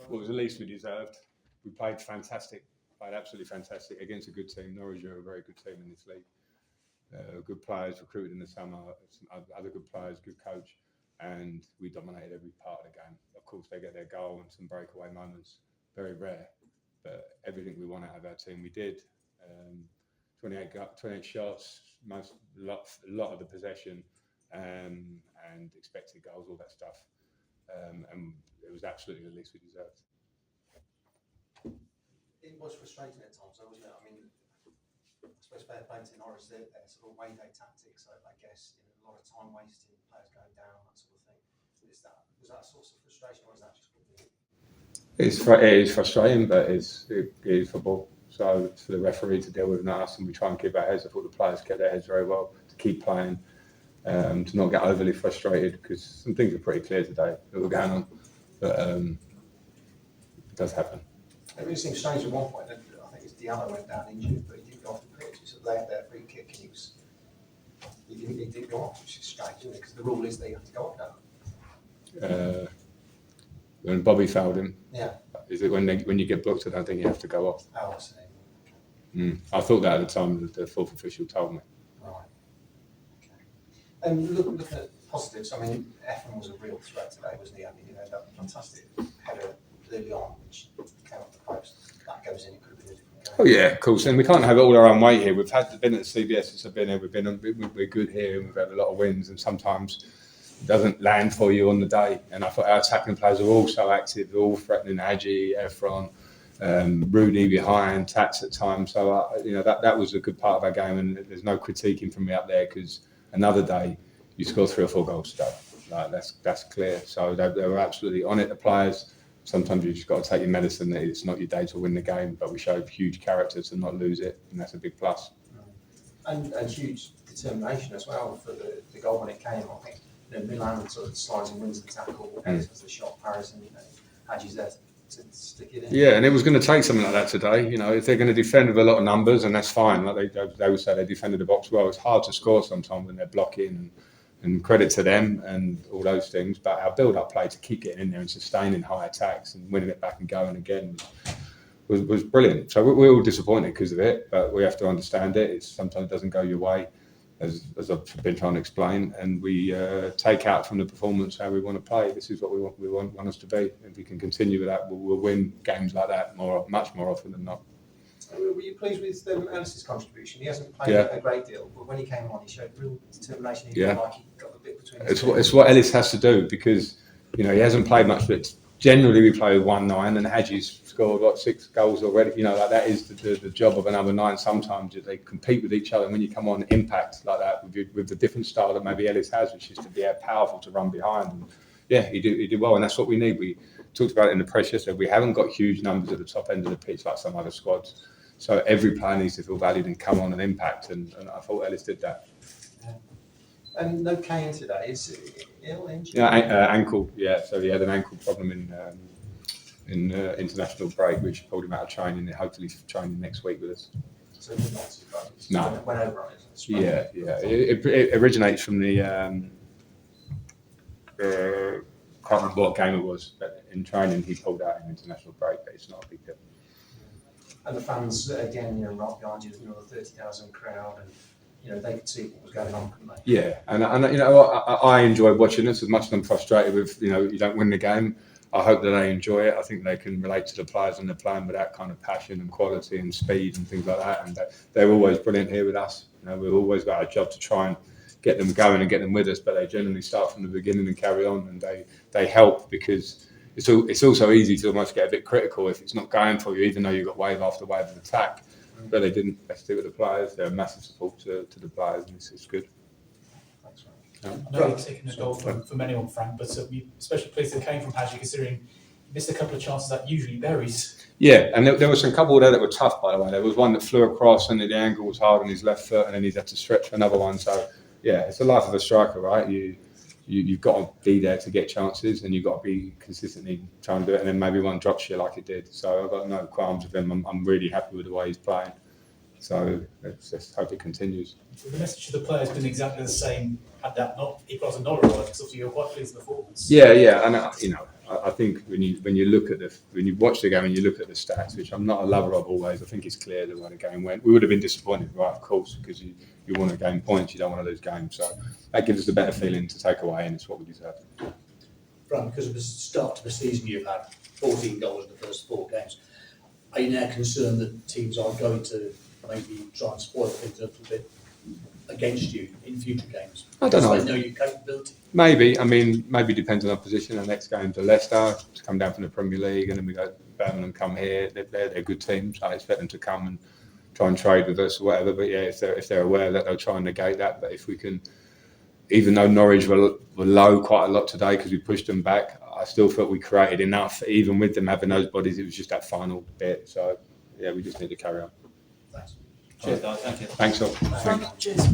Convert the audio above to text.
What was the least we deserved? We played fantastic, played absolutely fantastic against a good team. Norwich are a very good team in this league. Good players recruited in the summer, some other good players, good coach, and we dominated every part of the game. Of course, they get their goal and some breakaway moments, very rare, but everything we want out of our team, we did. 28 shots, a lot of the possession, and expected goals, all that stuff. And it was absolutely the least we deserved. It was frustrating at times, though, wasn't it? I mean, I suppose fair play to Norwich, they're sort of away day tactics, I guess, a lot of time wasted, players going down, that sort of thing. Was that a source of frustration, or is that just what it is? It is frustrating, but it is football. So it's for the referee to deal with, not us, and we try and keep our heads. I thought the players kept their heads very well to keep playing, to not get overly frustrated, because some things are pretty clear today that were going on, but it does happen. It really seems strange at one point. I think it's Diallo went down injured, but he didn't go off the pitch. So they had their free kick, and he didn't go off, which is strange, isn't it? Because the rule is that you have to go off now. When Bobby fouled him, yeah. Is it when you get booked? I don't think you have to go off. Oh, I see. I thought that at the time that the fourth official told me. Right. Okay. And looking at positives, I mean, Efron was a real threat today, wasn't he? I mean, that fantastic header early on, which came off the post. That goes in, it could have been a different game. Oh yeah, of course. And we can't have it all our own way here. We've been at CBS since I've been here. We're good here, and we've had a lot of wins. And sometimes it doesn't land for you on the day. And I thought our attacking players are all so active, they're all threatening Hadji, Efron, Rudy behind, Tats at times. So that was a good part of our game. And there's no critiquing from me up there, because another day you score 3 or 4 goals today. Like that's clear. So they were absolutely on it. The players. Sometimes you just got to take your medicine that it's not your day to win the game, but we showed huge character to not lose it, and that's a big plus. And huge determination as well for the goal when it came. I think Milan sort of slides and wins the tackle, as the shot parries, and Hadji's there to stick it in. Yeah, and it was going to take something like that today. If they're going to defend with a lot of numbers, and that's fine. Like they would say, they defended the box well. It's hard to score sometimes when they're blocking. And credit to them and all those things, but our build-up play to keep getting in there and sustaining high attacks and winning it back and going again was brilliant. So we're all disappointed because of it, but we have to understand it. Sometimes it doesn't go your way, as I've been trying to explain, and we take out from the performance how we want to play. This is what we want us to be. If we can continue with that, we'll win games like that much more often than not. Were you pleased with Ellis's contribution? He hasn't played a great deal, but when he came on, he showed real determination. He felt like he got the bit between his It's what Ellis has to do, because he hasn't played much, but generally we play with 1-9, and Hadji's scored 6 goals already. That is the job of a number 9. Sometimes they compete with each other, and when you come on impact like that with the different style that maybe Ellis has, which is to be powerful to run behind. And he did well, and that's what we need. We talked about it in the press yesterday. We haven't got huge numbers at the top end of the pitch like some other squads. So every player needs to feel valued and come on and impact, and I thought Ellis did that. Yeah. And no Kane today, is ill, injured? Ankle, so he had an ankle problem in international break, which pulled him out of training. Hopefully he's training next week with us. So he's not surprised? No. Went over on it? Yeah. It originates from the can't remember what game it was, but in training he pulled out in international break, but it's not a big deal. And the fans, again, right behind you, there's another 30,000 crowd, and they could see what was going on, couldn't they? Yeah, and I enjoyed watching this as much as I'm frustrated with, you don't win the game. I hope that they enjoy it. I think they can relate to the players and they're playing with that kind of passion and quality and speed and things like that. And they're always brilliant here with us. We've always got our job to try and get them going and get them with us, but they generally start from the beginning and carry on, and they help, because it's also easy to almost get a bit critical if it's not going for you, even though you've got wave after wave of attack. But they didn't. They stick with the players. They're a massive support to the players, and it's good. Thanks, Frank. I know you're taking the goal from anyone, Frank, but we especially pleased it came from Hadji, considering he missed a couple of chances that usually buries. Yeah, and there were some couple there that were tough, by the way. There was one that flew across, and the angle was hard on his left foot, and then he's had to stretch for another one. So, it's the life of a striker, right? You've got to be there to get chances, and you've got to be consistently trying to do it, and then maybe one drops you like it did. So I've got no qualms with him. I'm really happy with the way he's playing. So let's just hope it continues. The message to the players been exactly the same had that not equal to Norwich, because obviously you're quite pleased with the performance. Yeah, and I think when you look at when you watch the game and you look at the stats, which I'm not a lover of always, I think it's clear the way the game went. We would have been disappointed, right? Of course, because you want to gain points, you don't want to lose games. So that gives us a better feeling to take away, and it's what we deserve. Frank, because of the start of the season, you've had 14 goals in the first 4 games. Are you now concerned that teams are going to maybe try and spoil things a little bit against you in future games? I don't know. Because they know your capability. Maybe. I mean, maybe depends on our position. Our next game's to Leicester, to come down from the Premier League, and then we go Birmingham, come here. They're a good team, so I expect them to come and try and trade with us or whatever. But yeah, if they're aware of that, they'll try and negate that. But if we can, even though Norwich were low quite a lot today because we pushed them back, I still felt we created enough, even with them having those bodies. It was just that final bit. So yeah, we just need to carry on. Thanks. Cheers, guys. Thank you. Thanks all. Cheers.